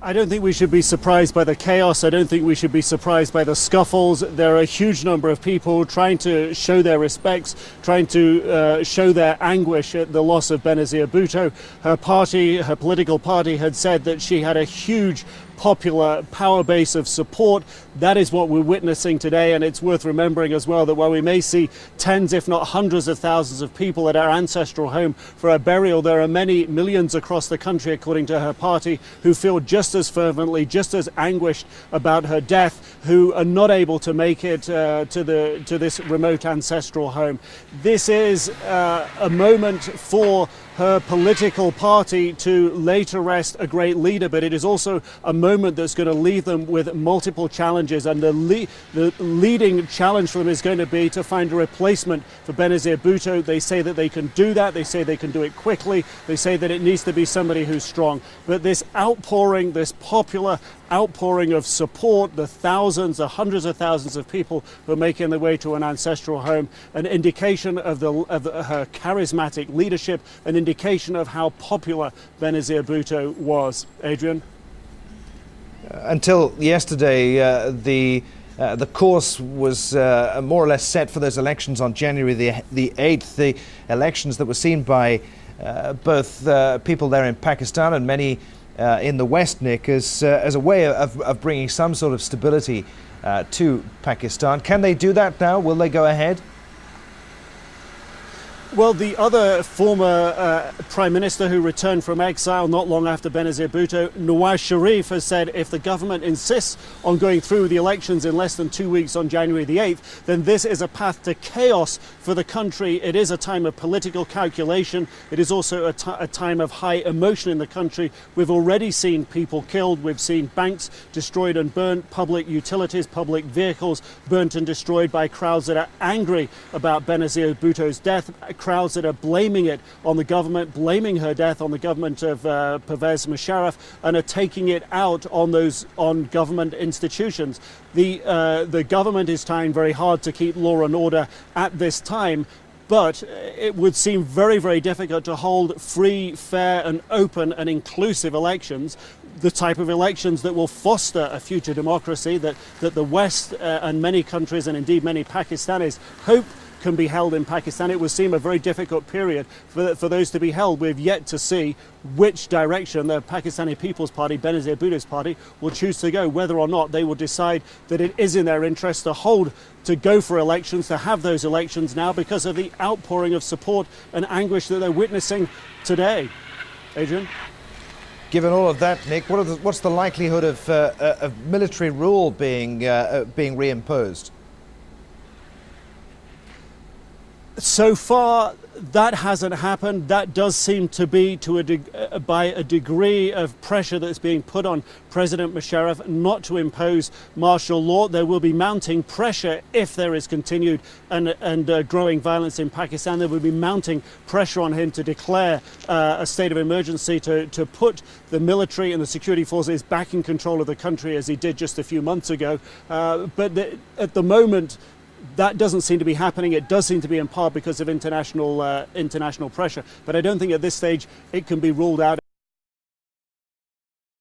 I don't think we should be surprised by the chaos. I don't think we should be surprised by the scuffles. There are a huge number of people trying to show their respects, trying to show their anguish at the loss of Benazir Bhutto. Her party, her political party, had said that she had a huge popular power base of support. That is what we're witnessing today, and it's worth remembering as well that while we may see tens if not hundreds of thousands of people at our ancestral home for a burial, there are many millions across the country, according to her party, who feel just as fervently, just as anguished about her death, who are not able to make it to this remote ancestral home. This is a moment for her political party to lay to rest a great leader, but it is also a moment that's going to leave them with multiple challenges, and the leading challenge for them is going to be to find a replacement for Benazir Bhutto. They say that they can do that. They say they can do it quickly. They say that it needs to be somebody who's strong. But this outpouring, this popular outpouring of support, the thousands, the hundreds of thousands of people who are making their way to an ancestral home, an indication of her charismatic leadership, an indication of how popular Benazir Bhutto was. Adrian? Until yesterday, the course was more or less set for those elections on January the 8th, the elections that were seen by both people there in Pakistan and many in the West, Nick, as a way of bringing some sort of stability to Pakistan. Can they do that now? Will they go ahead? Well, the other former Prime Minister who returned from exile not long after Benazir Bhutto, Nawaz Sharif, has said if the government insists on going through the elections in less than 2 weeks on January the 8th, then this is a path to chaos for the country. It is a time of political calculation. It is also a time of high emotion in the country. We've already seen people killed. We've seen banks destroyed and burnt, public utilities, public vehicles burnt and destroyed by crowds that are angry about Benazir Bhutto's death, crowds that are blaming it on the government, blaming her death on the government of Pervez Musharraf, and are taking it out on government institutions. The government is trying very hard to keep law and order at this time, but it would seem very, very difficult to hold free, fair and open and inclusive elections, the type of elections that will foster a future democracy that the West and many countries, and indeed many Pakistanis, hope can be held in Pakistan. It would seem a very difficult period for those to be held. We've yet to see which direction the Pakistani People's Party, Benazir Bhutto's party, will choose to go, whether or not they will decide that it is in their interest to go for elections, to have those elections now because of the outpouring of support and anguish that they're witnessing today. Adrian? Given all of that, Nick, what's the likelihood of military rule being reimposed? So far, that hasn't happened. That does seem to be by a degree of pressure that's being put on President Musharraf not to impose martial law. There will be mounting pressure if there is continued and growing violence in Pakistan. There will be mounting pressure on him to declare a state of emergency, to put the military and the security forces back in control of the country as he did just a few months ago. But at the moment, that doesn't seem to be happening. It does seem to be in part because of international pressure. But I don't think at this stage it can be ruled out.